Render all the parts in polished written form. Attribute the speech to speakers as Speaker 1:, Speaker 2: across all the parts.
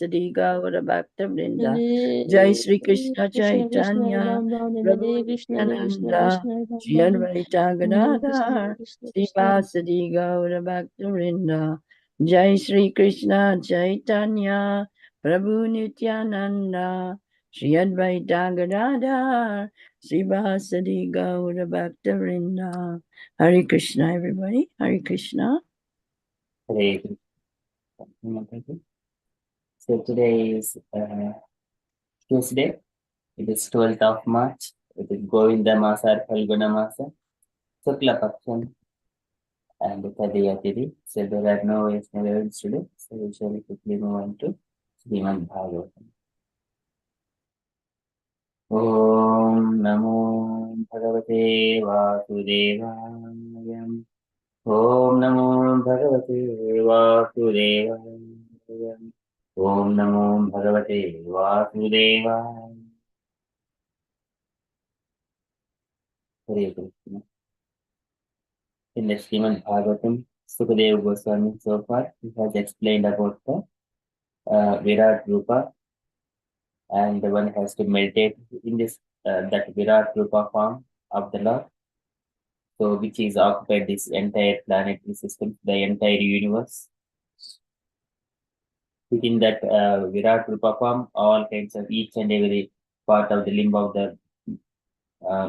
Speaker 1: Srivasadi Gaura Bhakta Vrinda. Jai Sri Krishna Chaitanya Prabhu Nityananda Shri Advaita Gadadhar Srivasadi Gaura Bhakta Vrinda. Jai Sri Krishna Chaitanya Prabhu Nityananda Shri Advaita Gadadhar Srivasadi Gaura Bhakta Vrinda. Hare Krishna, everybody. Hare Krishna.
Speaker 2: Hare Krishna. So today is Tuesday. It is 12th of March. It is Govinda Masa or Phalguna Masa, Shukla Paksham, and Tadiya Tidi. So there are no events today. So we shall quickly move on to Srimad Bhagavatam. Om Namo Bhagavate Vasudevaya. Om Namo Bhagavate Vasudevaya. Om Namo Bhagavate Vasudevaya. Hare Krishna. In the Srimad Bhagavatam, Sukadeva Goswami so far he has explained about the Virat Rupa, and one has to meditate in this that Virat Rupa form of the Lord. So which is occupied this entire planetary system, the entire universe. Within that Virat Rupa form, all kinds of each and every part of the limb of the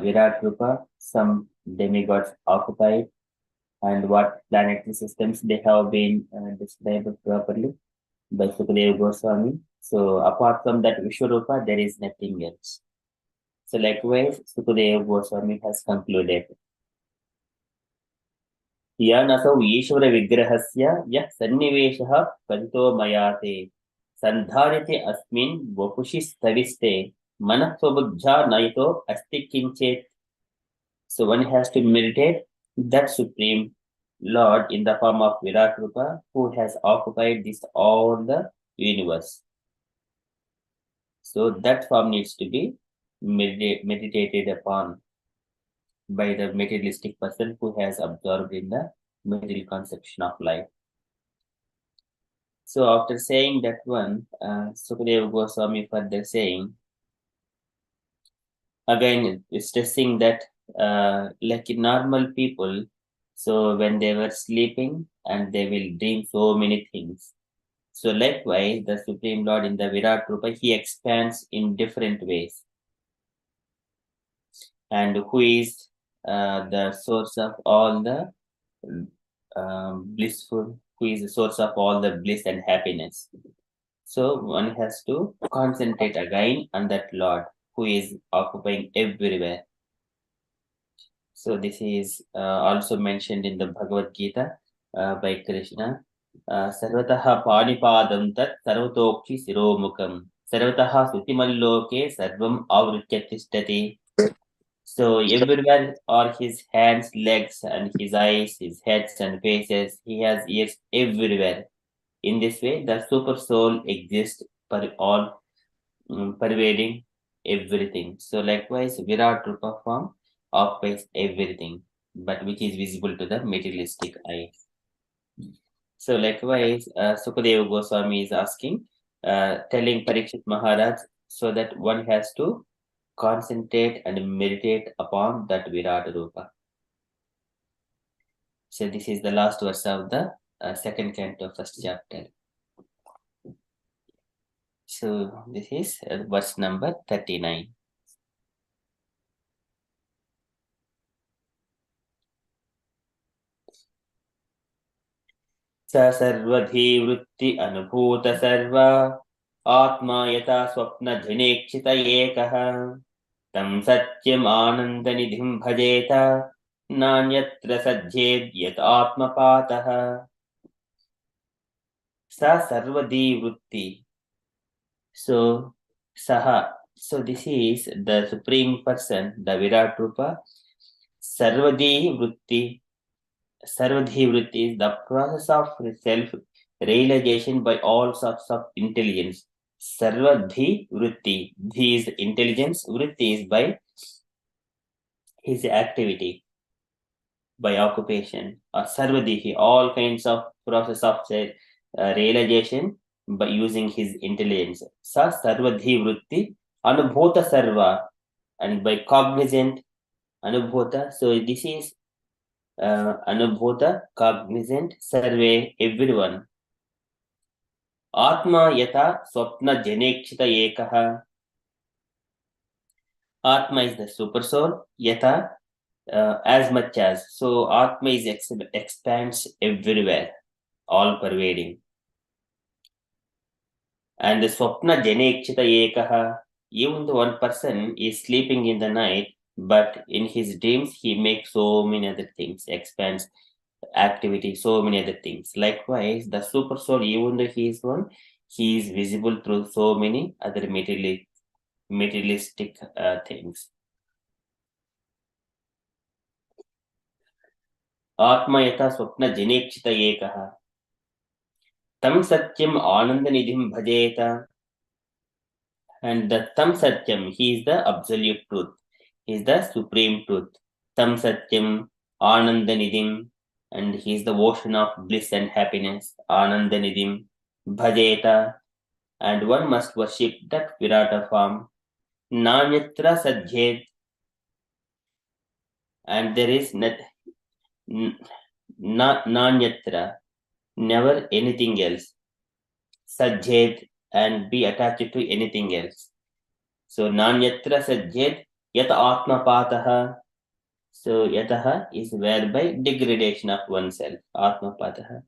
Speaker 2: Virat Rupa, some demigods occupied, and what planetary systems they have been described properly by Sukadeva Goswami. So apart from that Vishwarupa, there is nothing else. So likewise, Sukadeva Goswami has concluded. Yanasau Ishvara Vigrahasya Yah Sanniveshaha Kanto Mayate Sandharite Asmin Vapushi Staviste Manasvabudja Naito Asti Kinchet. So one has to meditate that Supreme Lord in the form of Virat Rupa, who has occupied this all the universe. So that form needs to be meditated upon by the materialistic person who has absorbed in the material conception of life. So after saying that one, Sukadeva Goswami further saying, again stressing that like normal people, so when they were sleeping and they will dream so many things. So likewise, the Supreme Lord in the Virat Rupa, he expands in different ways. And who is the source of all the blissful, who is the source of all the bliss and happiness. So one has to concentrate again on that Lord who is occupying everywhere. So this is also mentioned in the Bhagavad Gita by Krishna. Sarvataha panipadam tat sarvatokshi siromukam sarvataha sutimalloke sarvam avrityatistati. So everywhere are his hands, legs, and his eyes, his heads and faces. He has ears everywhere. In this way, the super soul exists for all, pervading everything. So likewise, Virat Rupa form occupies everything, but which is visible to the materialistic eye. So likewise, Sukadeva Goswami is asking, telling Parikshit Maharaj, so that one has to concentrate and meditate upon that Virat Rupa. So this is the last verse of the second canto, first chapter. So this is verse number 39. स सर्वधी वृत्ति अनुभूत सर्व आत्मा यथा स्वप्नधिनेक्षित एकः तं सत्यम् आनन्दनिधिं भजेत नान्यत्र सज्जेद्यत् आत्मपातः स सर्वधी वृत्ति. So Saha, so this is the Supreme Person, the Virat Rupa. Sarvadhi Vritti. Sarvadhi Vritti is the process of self-realization by all sorts of intelligence. Sarvadhi Vritti. Dhi is intelligence, Vritti is by his activity, by occupation. Sarvadhi, all kinds of process of realization by using his intelligence. Sa sarvadhi vritti anubhota sarva, and by cognizant anubhota. So this is anubhota, cognizant, survey, everyone. Atma yata swapna janekshita ekaha. Atma is the super soul. Yata, as much as. So Atma is expands everywhere, all pervading. And the swapna janekshita ekaha. Even the one person is sleeping in the night, but in his dreams he makes so many other things, expands activity, so many other things. Likewise, the super soul, even though he is one, he is visible through so many other materialistic things. Atma yata swapna janekshita ekaha. Tam satyam ananda nidhim bhajeta. And the tam satyam, he is the absolute truth. He is the supreme truth. Tam satyam ananda nidhim. And he is the ocean of bliss and happiness. Ananda nidhim bhajeta. And one must worship that Virata form. Nanyatra sadhyet, and there is nanyatra, never anything else. Sadhyet, and be attached to anything else. So nanyatra sadhyet yata atma pataha. So yataha is whereby degradation of oneself. Atma pataha.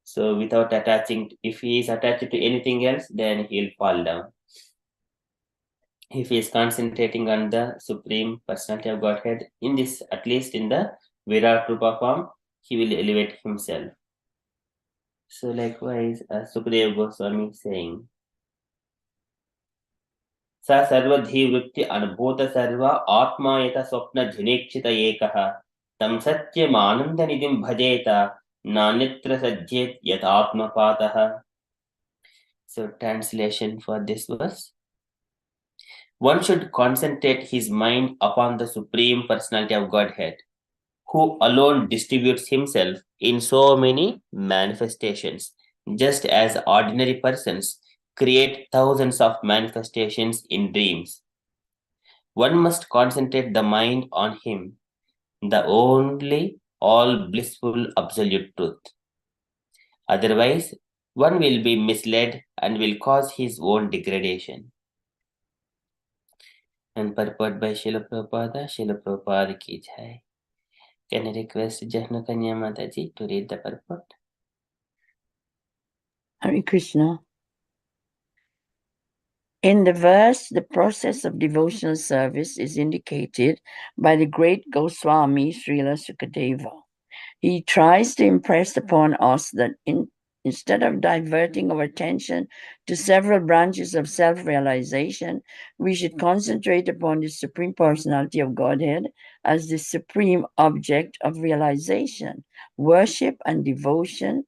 Speaker 2: So without attaching, if he is attached to anything else, then he'll fall down. If he is concentrating on the Supreme Personality of Godhead, in this, at least in the Virat Rupa form, he will elevate himself. So likewise, Sukadeva Goswami is saying, Sa sarvadhi vritti anubhota sarva atma yata swapna jhanekshita ekaha tam satyam ananda nidhim bhajeta nanyatra sajjet yat atma pataha. So translation for this verse. One should concentrate his mind upon the Supreme Personality of Godhead, who alone distributes himself in so many manifestations, just as ordinary persons create thousands of manifestations in dreams. One must concentrate the mind on him, the only all blissful absolute truth. Otherwise, one will be misled and will cause his own degradation. And purport by Srila Prabhupada ki jai. Can I request Jahna Kanya Mataji to read the purport?
Speaker 1: Hare Krishna. In the verse, the process of devotional service is indicated by the great Goswami Srila Sukadeva. He tries to impress upon us that instead of diverting our attention to several branches of self-realization, we should concentrate upon the Supreme Personality of Godhead as the supreme object of realization. Worship and devotion,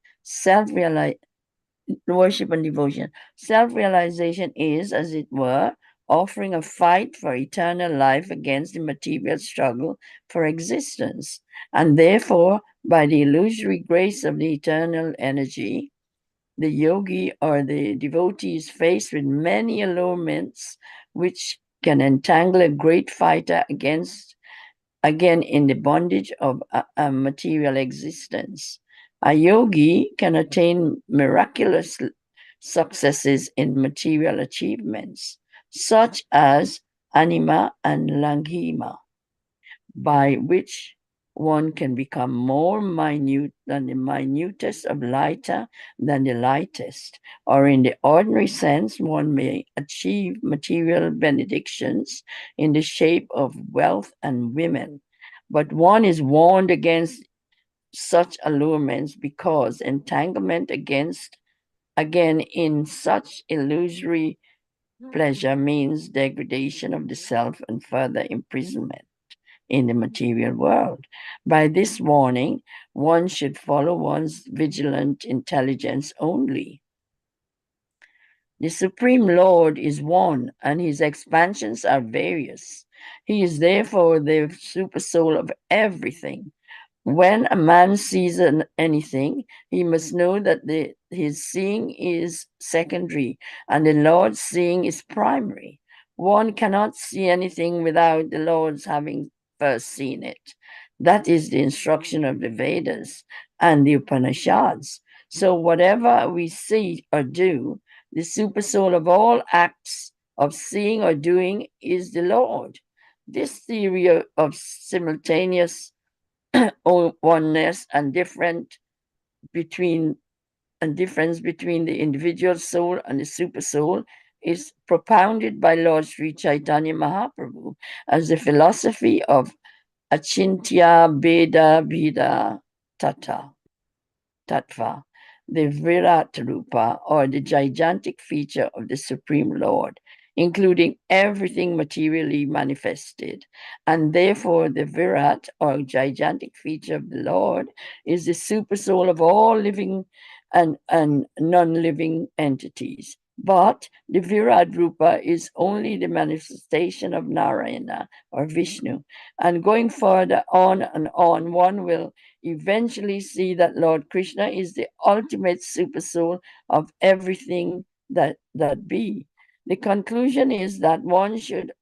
Speaker 1: worship and devotion. Self-realization is, as it were, offering a fight for eternal life against the material struggle for existence. And therefore, by the illusory grace of the eternal energy, the yogi or the devotee is faced with many allurements which can entangle a great fighter again in the bondage of a material existence. A yogi can attain miraculous successes in material achievements, such as anima and langhima, by which one can become more minute than the minutest of lighter than the lightest, or in the ordinary sense, one may achieve material benedictions in the shape of wealth and women. But one is warned against such allurements because entanglement again in such illusory pleasure means degradation of the self and further imprisonment in the material world. By this warning, one should follow one's vigilant intelligence only. The Supreme Lord is one, and his expansions are various. He is therefore the super soul of everything. When a man sees anything, he must know that his seeing is secondary and the Lord's seeing is primary. One cannot see anything without the Lord's having first seen it. That is the instruction of the Vedas and the Upanishads. So, whatever we see or do, the supersoul of all acts of seeing or doing is the Lord. This theory of simultaneous oneness and between difference between the individual soul and the super soul is propounded by Lord Sri Chaitanya Mahaprabhu as the philosophy of Achintya Beda Bheda Tata. Tattva, the Virat Rupa, or the gigantic feature of the Supreme Lord, including everything materially manifested. And therefore, the Virat, or gigantic feature of the Lord, is the supersoul of all living and non living entities. But the Virat Rupa is only the manifestation of Narayana or Vishnu. And going further on and on, one will eventually see that Lord Krishna is the ultimate supersoul of everything that be. The conclusion is that one should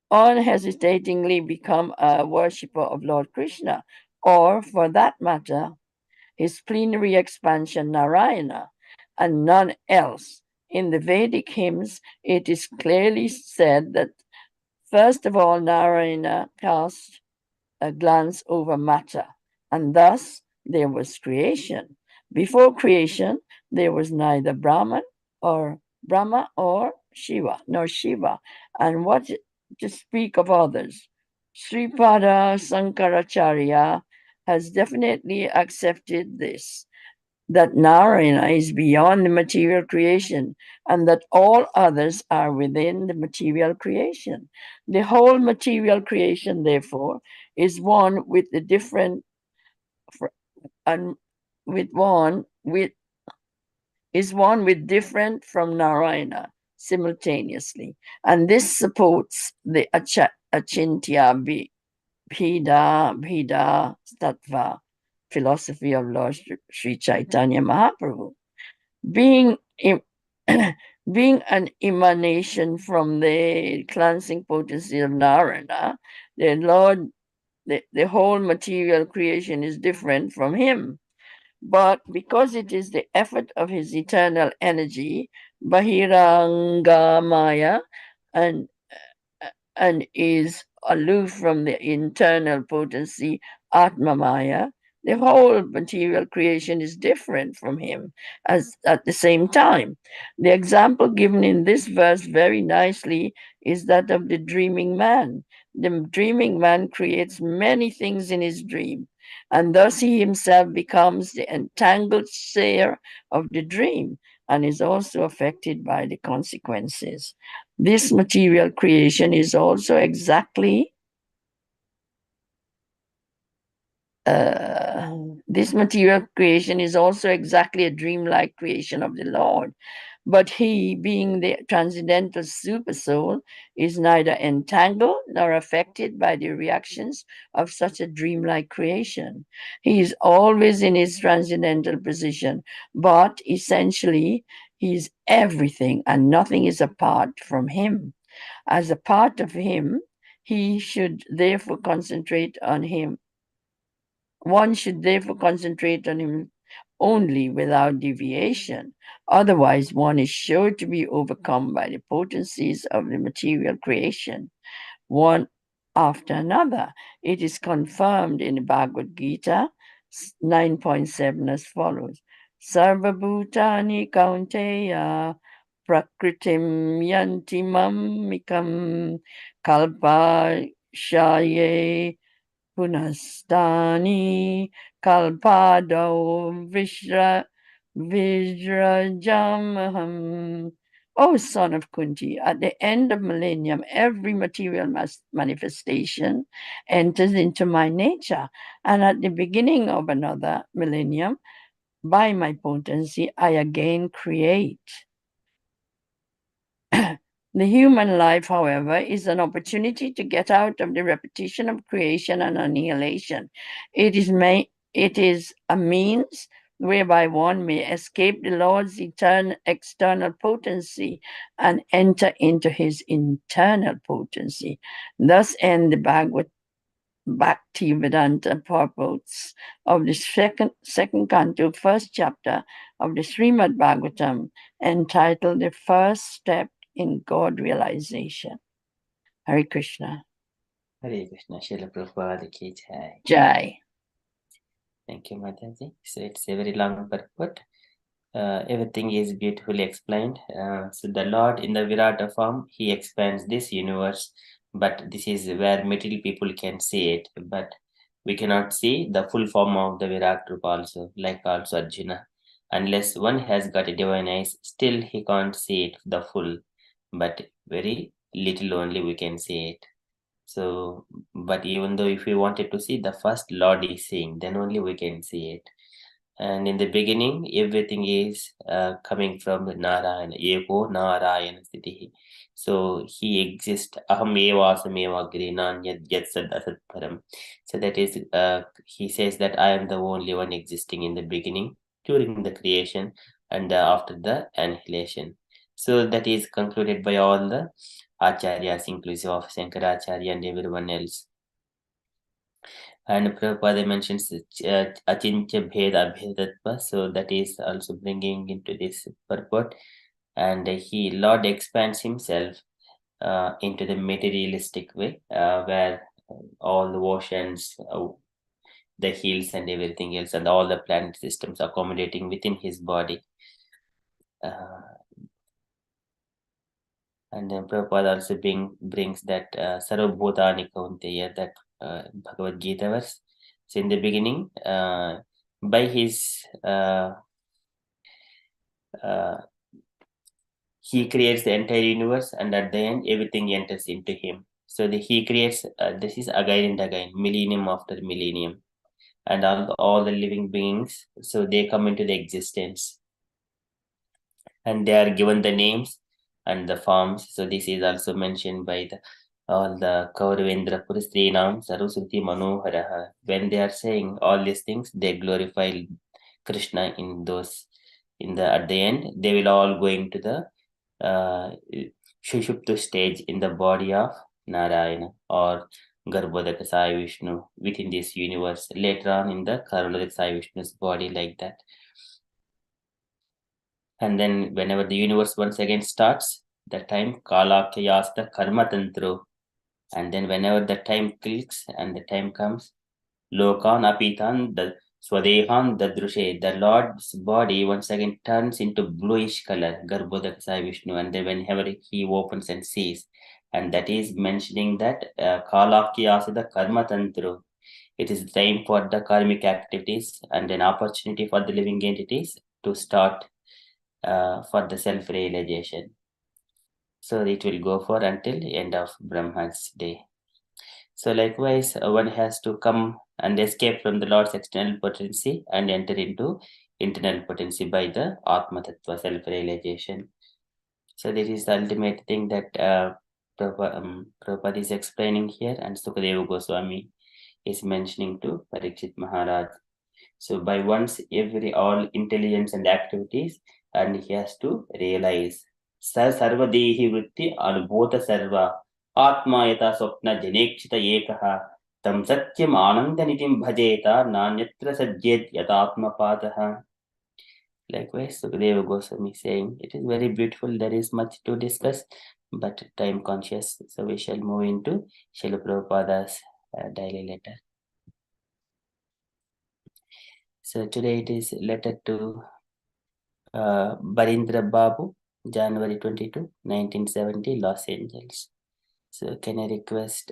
Speaker 1: unhesitatingly become a worshipper of Lord Krishna, or for that matter, his plenary expansion Narayana, and none else. In the Vedic hymns, it is clearly said that first of all, Narayana cast a glance over matter, and thus there was creation. Before creation, there was neither or Brahma or Shiva, nor Shiva. And what to speak of others? Sripada Sankaracharya has definitely accepted this, that Narayana is beyond the material creation and that all others are within the material creation. The whole material creation, therefore, is one with the different and with one with is one with different from Narayana simultaneously. And this supports the Achintya Bheda Tattva philosophy of Lord Sri Chaitanya Mahaprabhu. Being being an emanation from the cleansing potency of Narayana, the Lord, the whole material creation is different from him. But because it is the effort of his eternal energy, Bahirangamaya, and is aloof from the internal potency, Atmamaya, the whole material creation is different from him as at the same time. The example given in this verse very nicely is that of the dreaming man. The dreaming man creates many things in his dream, and thus he himself becomes the entangled share of the dream and is also affected by the consequences. This material creation is also exactly uh, this material creation is also exactly a dreamlike creation of the Lord. But he, being the transcendental supersoul, is neither entangled nor affected by the reactions of such a dreamlike creation. He is always in his transcendental position, but essentially, he is everything and nothing is apart from him. As a part of him, he should therefore concentrate on him. One should therefore concentrate on him only without deviation. Otherwise, one is sure to be overcome by the potencies of the material creation, one after another. It is confirmed in the Bhagavad Gita 9.7 as follows: Sarvabhutani Kaunteya Prakritim Yanti Mamikam Kalpa Shaye Punastani Kalpado Vijrajamaham. O son of Kunti, at the end of millennium, every material manifestation enters into my nature, and at the beginning of another millennium, by my potency, I again create. The human life, however, is an opportunity to get out of the repetition of creation and annihilation. It is a means whereby one may escape the Lord's external potency and enter into his internal potency. Thus end the Bhaktivedanta purports of the second canto, first chapter of the Srimad Bhagavatam, entitled The First Step in God Realization. Hare Krishna.
Speaker 2: Hare Krishna, Srila Prabhupada ki jai.
Speaker 1: Jai.
Speaker 2: Thank you, Mataji. So it's a very long purport. Everything is beautifully explained. So the Lord in the Virata form, he expands this universe, but this is where material people can see it, but we cannot see the full form of the Virat Rupa also, like also Arjuna. Unless one has got a divine eyes, still he can't see it the full, but very little only we can see it. So, but even though if we wanted to see, the first Lord is seeing, then only we can see it. And in the beginning, everything is coming from Narayana, Ego Narayana Sthitihi. So he exists. Aham eva asameva grinan yad yad sad asat param. So that is, he says that I am the only one existing in the beginning, during the creation, and after the annihilation. So that is concluded by all the acharyas, inclusive of Shankaracharya and everyone else. And Prabhupada mentions Achintya Bheda Abhedatva, so that is also bringing into this purport. And Lord expands himself into the materialistic way, where all the oceans, the hills, and everything else, and all the planet systems accommodating within his body. And then Prabhupada also brings that Sarvabhutani Kaunteya, that Bhagavad Gita verse. So in the beginning, by his he creates the entire universe, and at the end, everything enters into him. So he creates this is again and again, millennium after millennium, and all the living beings. So they come into the existence, and they are given the names and the forms. So this is also mentioned by the all the Kauravendra Puristrinam Saraswati Manoharaha. When they are saying all these things, they glorify Krishna in those. In the at the end, they will all go into the Shushupta stage in the body of Narayana or Garbhodaka Sai Vishnu within this universe. Later on in the Karunadaka Sai Vishnu's body, like that. And then whenever the universe once again starts, the time Kalakyas the Karma Tantru. And then whenever the time clicks and the time comes, Lokan Apitan the Swadehan Dadrushe, the Lord's body once again turns into bluish color, Garbhodaka Sai Vishnu, and then whenever he opens and sees, and that is mentioning that Kalakyas the Karma Tantru. It is time for the karmic activities and an opportunity for the living entities to start for the self-realization. So it will go for until the end of Brahma's day. So likewise, one has to come and escape from the Lord's external potency and enter into internal potency by the Atma Tattva self-realization. So this is the ultimate thing that Prabhupada is explaining here, and Sukadeva Goswami is mentioning to Parikshit Maharaj. So by once every all intelligence and activities, and he has to realize sarvadehi vritti anubhota sarva atma yata swapna janekshita ekaha tam satyam anandanitim bhajeta nanyatra sajjet yatatma padaha. Likewise, Sukadeva Goswami saying it is very beautiful. There is much to discuss, but time conscious. So we shall move into Srila Prabhupada's daily letter. So today it is letter to Barindra Babu, January 22, 1970, Los Angeles. So can I request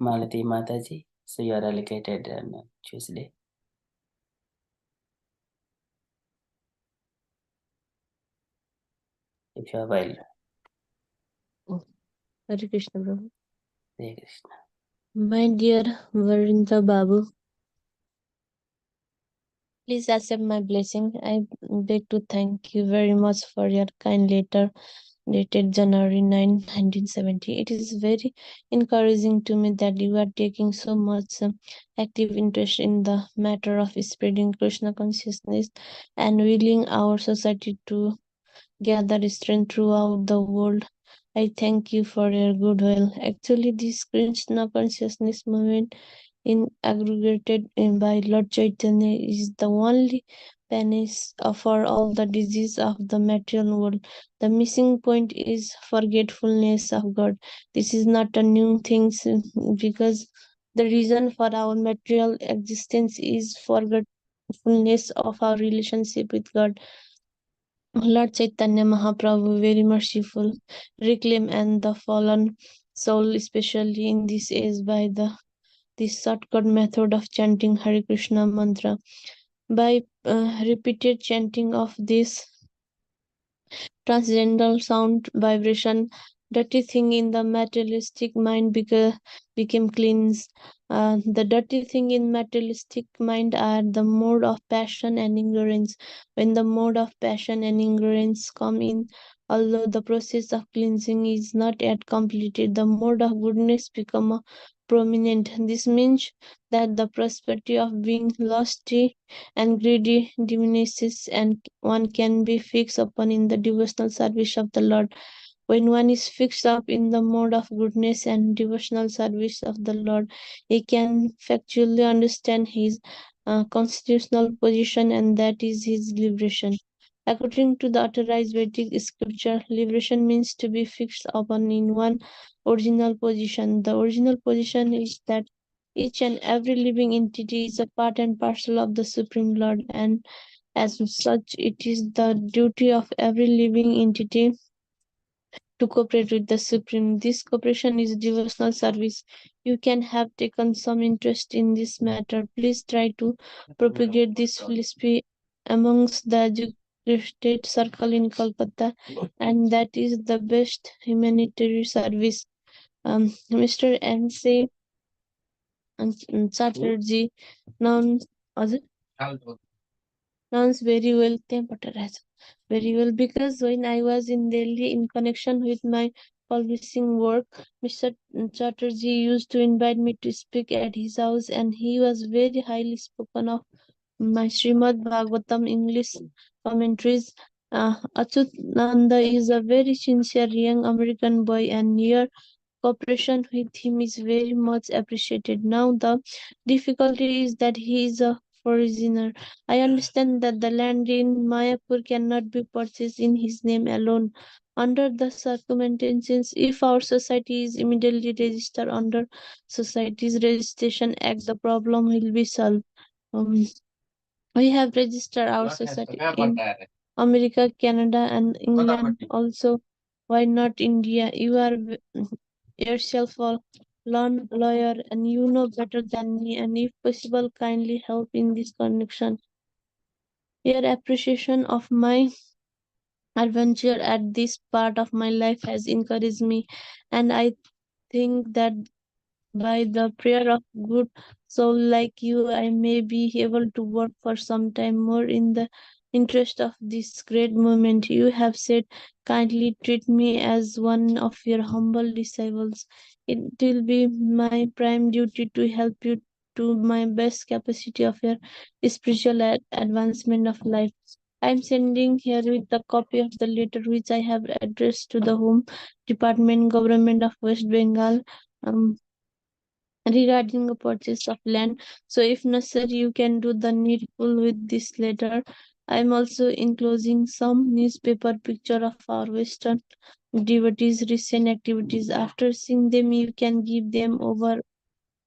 Speaker 2: Malati Mataji? So you are allocated on Tuesday. If you are available.
Speaker 3: Hare Krishna, Prabhu.
Speaker 2: Hare Krishna.
Speaker 3: My dear Varinda Babu, please accept my blessing. I beg to thank you very much for your kind letter dated January 9, 1970. It is very encouraging to me that you are taking so much active interest in the matter of spreading Krishna consciousness and willing our society to gather strength throughout the world. I thank you for your goodwill. Actually, this Krishna consciousness movement in aggregated in by Lord Chaitanya is the only penance for all the disease of the material world. The missing point is forgetfulness of God. This is not a new thing because the reason for our material existence is forgetfulness of our relationship with God. Lord Chaitanya Mahaprabhu, very merciful, reclaim and the fallen soul, especially in this age, by this shortcut method of chanting Hare Krishna mantra. By repeated chanting of this transcendental sound vibration, dirty thing in the materialistic mind became cleansed. The dirty thing in materialistic mind are the mode of passion and ignorance. When the mode of passion and ignorance come in, although the process of cleansing is not yet completed, the mode of goodness become prominent. This means that the prosperity of being lusty and greedy diminishes, and one can be fixed upon in the devotional service of the Lord. When one is fixed up in the mode of goodness and devotional service of the Lord, he can factually understand his constitutional position, and that is his liberation. According to the authorized Vedic scripture, liberation means to be fixed upon in one original position. The original position is that each and every living entity is a part and parcel of the Supreme Lord, and as such, it is the duty of every living entity to cooperate with the Supreme. This cooperation is devotional service. You can have taken some interest in this matter. Please try to propagate this philosophy amongst the educated circle in Calcutta, and that is the best humanitarian service. Mr. N.C. Chatterjee, known as Sounds very well, Temperature very well, because when I was in Delhi in connection with my publishing work, Mr. Chatterjee used to invite me to speak at his house, and he was very highly spoken of my Srimad Bhagavatam English commentaries. Achut Nanda is a very sincere young American boy, and your cooperation with him is very much appreciated. Now, the difficulty is that he is a foreigner. I understand that the land in Mayapur cannot be purchased in his name alone. Under the circumstances, if our society is immediately registered under Societies Registration Act, the problem will be solved. Um, we have registered our society in America, Canada, and England also. Why not India? You are yourself a learned lawyer, and you know better than me, and if possible, kindly help in this connection. Your appreciation of my adventure at this part of my life has encouraged me, and I think that by the prayer of good soul like you, I may be able to work for some time more in the interest of this great movement. You have said, kindly treat me as one of your humble disciples. It will be my prime duty to help you to my best capacity of your spiritual advancement of life. I am sending here with the copy of the letter which I have addressed to the Home Department, Government of West Bengal. Um, Regarding the purchase of land. So, if necessary, you can do the needful with this letter. I am also enclosing some newspaper picture of our Western devotees' recent activities. After seeing them, you can give them over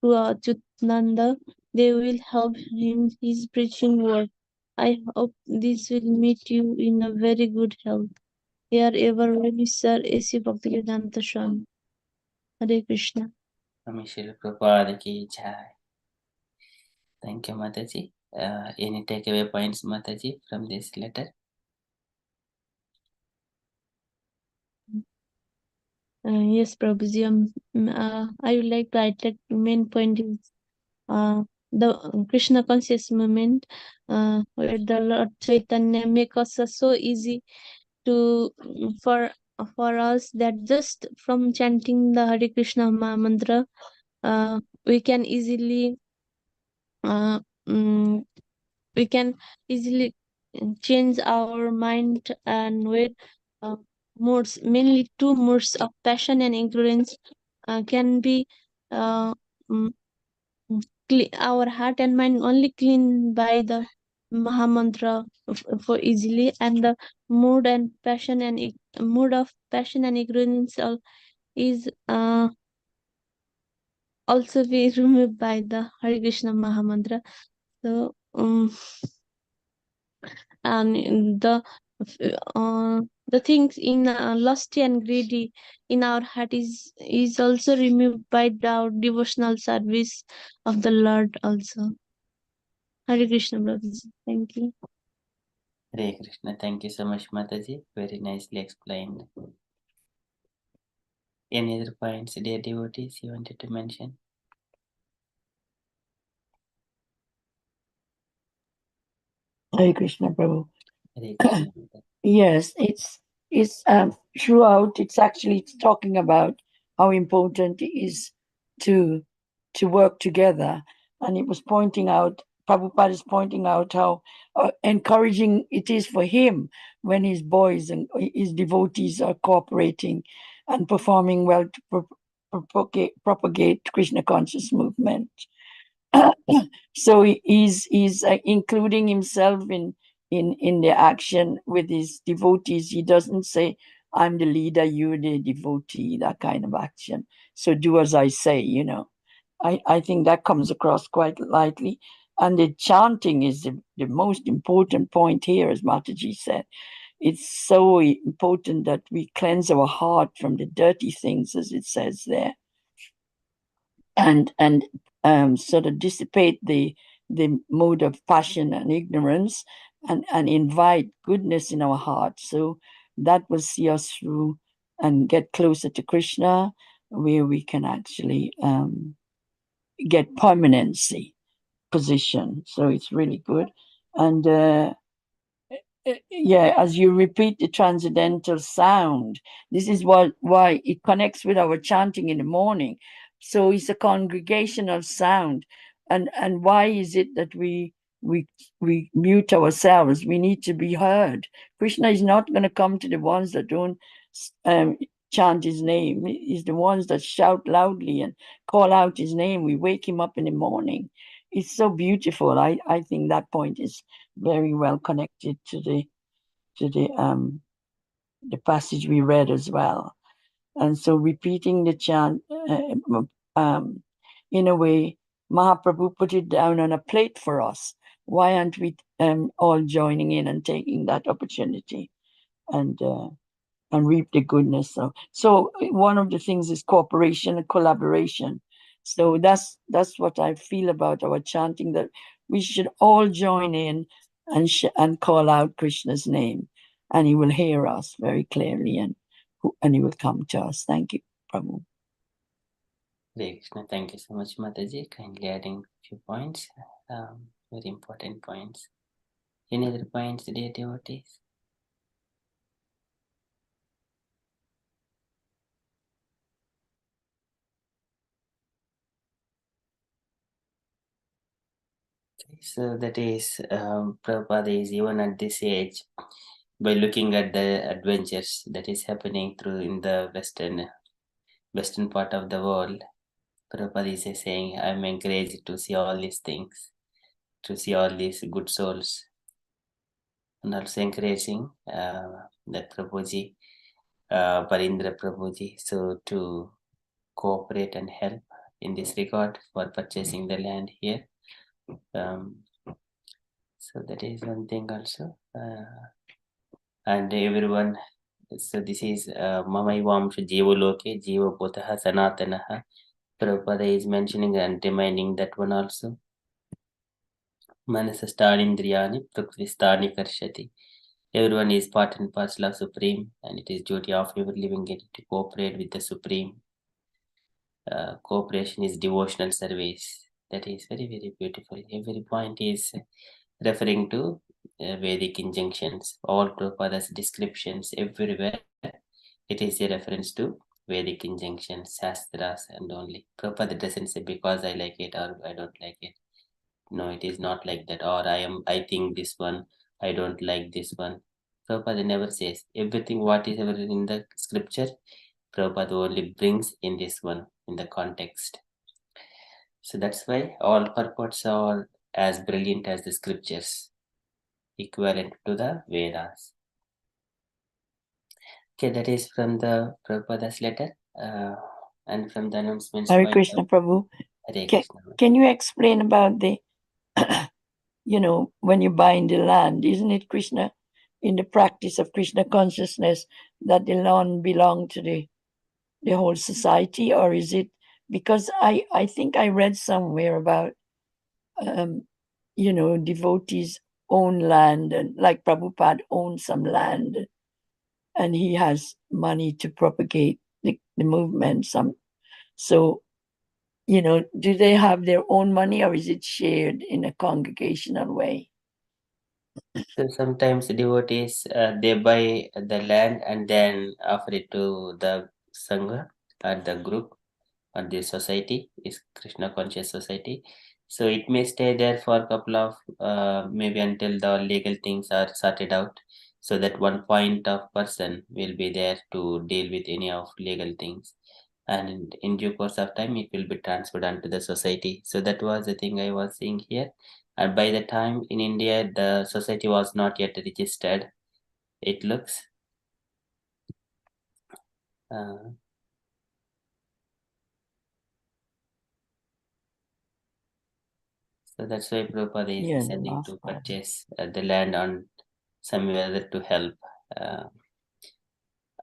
Speaker 3: to Chutnanda. They will help him his preaching work. I hope this will meet you in a very good health. Here ever really, Sir A.C. Bhaktivedanta Swami. Hare Krishna.
Speaker 2: Shri Prabhupada ki jai. Thank you, Mataji. Any takeaway points, Mataji, from this letter?
Speaker 3: Yes, Prabhuji. I would like to highlight main point is the Krishna conscious movement, where the Lord Chaitanya make us so easy to for for us that just from chanting the Hare Krishna mantra, we can easily uh, mm, we can easily change our mind and with uh, moods, mainly two moods of passion and ignorance can be uh, mm, our heart and mind only clean by the Mahamantra for easily, and the mood of passion and ignorance is also be removed by the Hare Krishna Mahamantra. So and uh, the things in lusty and greedy in our heart is also removed by the devotional service of the Lord also. Hare Krishna, brothers. Thank you.
Speaker 2: Hare Krishna. Thank you so much, Mataji. Very nicely explained. Any other points, dear devotees, you wanted to mention?
Speaker 1: Hare Krishna, Prabhu.
Speaker 2: Hare Krishna.
Speaker 1: Yes, it's throughout. It's actually talking about how important it is to to work together, and it was pointing out. Prabhupada is pointing out how encouraging it is for him when his boys and his devotees are cooperating and performing well to propagate Krishna conscious movement. So he's including himself in the action with his devotees. He doesn't say, "I'm the leader, you're the devotee," that kind of action. So do as I say, you know. I think that comes across quite lightly. And the chanting is the most important point here, as Mataji said. It's so important that we cleanse our heart from the dirty things, as it says there, and sort of dissipate the mode of passion and ignorance, and invite goodness in our hearts. So that will see us through and get closer to Krishna, where we can actually get permanency position. So it's really good. And yeah, as you repeat the transcendental sound, this is why it connects with our chanting in the morning. So it's a congregational sound. And why is it that we we mute ourselves? We need to be heard. Krishna is not going to come to the ones that don't um, chant his name. He's the ones that shout loudly and call out his name. We wake him up in the morning. It's so beautiful. I think that point is very well connected to the passage we read as well. And so repeating the chant, in a way, Mahaprabhu put it down on a plate for us. Why aren't we all joining in and taking that opportunity and reap the goodness? So one of the things is cooperation and collaboration. So that's what I feel about our chanting, that we should all join in and call out Krishna's name, and he will hear us very clearly, and he will come to us. Thank you, Prabhu.
Speaker 2: Hare Krishna. Thank you so much, Mataji. Kindly adding a few points. Very important points. Any other points, dear devotees? So that is, Prabhupada is even at this age, by looking at the adventures that is happening through in the western part of the world, Prabhupada is saying, I'm encouraged to see all these things, to see all these good souls, and also encouraging that Prabhuji, Parindra Prabhuji, so to cooperate and help in this regard for purchasing the land here. So that is one thing also. And everyone, so this is Mamaivam Jiva Loke, Jiva Bhutaha Sanatanaha. Prabhupada is mentioning and reminding that one also. Manasasthanindriyani Prakristani Karshati. Everyone is part and parcel of Supreme, and it is duty of every living entity to cooperate with the Supreme. Cooperation is devotional service. That is very, very beautiful. Every point is referring to Vedic injunctions, all Prabhupada's descriptions everywhere It is a reference to Vedic injunctions, Shastras, and only. Prabhupada doesn't say because I like it or I don't like it. No, it is not like that. Or I think this one, I don't like this one. Prabhupada never says everything what is ever in the scripture. Prabhupada only brings in this one in the context. So that's why all purports are as brilliant as the scriptures, equivalent to the Vedas. Okay, that is from the Prabhupada's letter and from the announcements.
Speaker 1: Hare Krishna, Prabhu.
Speaker 2: Hare Krishna.
Speaker 1: Can you explain about the, when you buy in the land, isn't it Krishna, in the practice of Krishna consciousness, that the land belong to the whole society, or is it because I think I read somewhere about devotees own land, and like Prabhupada owns some land and he has money to propagate the movement. So do they have their own money, or is it shared in a congregational way?
Speaker 2: So sometimes devotees they buy the land and then offer it to the sangha or the group or the society, is Krishna conscious society. So it may stay there for a couple of maybe until the legal things are sorted out. So that one point of person will be there to deal with any of legal things, and in due course of time it will be transferred onto the society. So that was the thing I was seeing here. And by the time in India the society was not yet registered, it looks. Uh, so that's why Prabhupada is deciding to purchase the land on somewhere other to help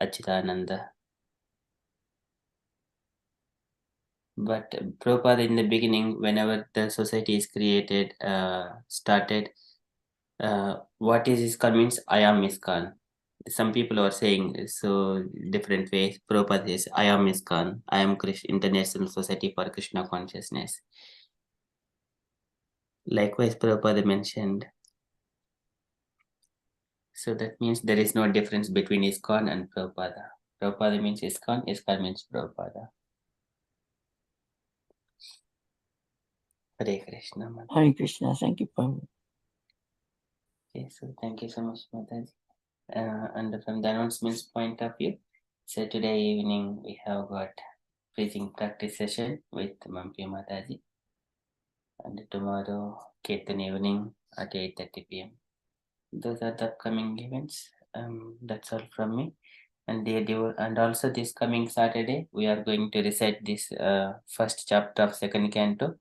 Speaker 2: Achitananda. But Prabhupada in the beginning, whenever the society is created, started, what is ISKCON means I am ISKCON. Some people are saying so different ways. Prabhupada says I am ISKCON. I am International Society for Krishna Consciousness. Likewise, Prabhupada mentioned. So that means there is no difference between ISKCON and Prabhupada. Prabhupada means ISKCON, ISKCON means Prabhupada. Hare Krishna.
Speaker 1: Hare Krishna. Thank you, Prabhu.
Speaker 2: Okay, so thank you so much, Mataji. And from the announcements point of view, so today evening we have got preaching practice session with Mampi Mataji, and tomorrow Kirtan evening at 8:30 p.m. Those are the upcoming events. That's all from me. And and also this coming Saturday we are going to recite this first chapter of second canto.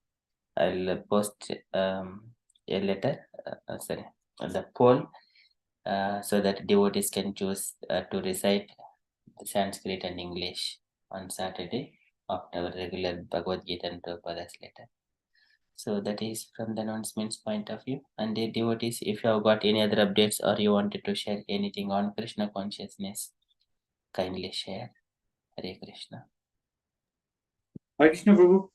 Speaker 2: I'll post a letter, the poll, so that devotees can choose to recite the Sanskrit and English on Saturday after our regular Bhagavad Gita and Prabhupada's letter. So that is from the announcements point of view. And the devotees, if you have got any other updates or you wanted to share anything on Krishna consciousness, kindly share. Hare Krishna.
Speaker 4: Hare Krishna, Prabhu.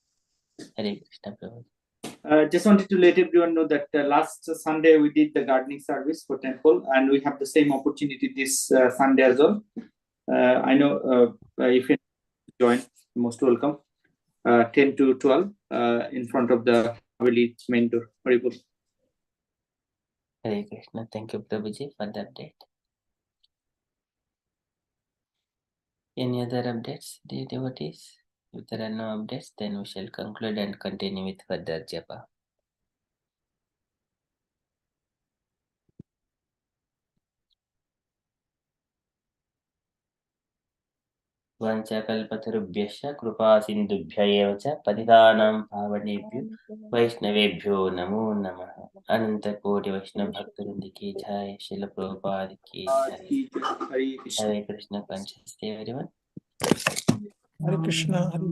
Speaker 2: Hare Krishna, Prabhu.
Speaker 4: Just wanted to let everyone know that last Sunday we did the gardening service for temple, and we have the same opportunity this Sunday as well. I know if you join, most welcome. 10 to 12 in front of the Haveli main door. Haribol.
Speaker 2: Hare Krishna. Thank you, Prabhuji, for the update. Any other updates, dear devotees? If there are no updates, then we shall conclude and continue with further japa. वंशकल्पतरुभ्यश्च कृपा सिन्धुभ्य एव च पतितानां पावनेभ्यो वैष्णवेभ्यो नमो नमः। अनंत कोटि वैष्णव भक्तवृंद की जय, श्रील प्रभुपाद की जय। हरे कृष्ण। कंचन एवरीवन।
Speaker 5: Hare Krishna.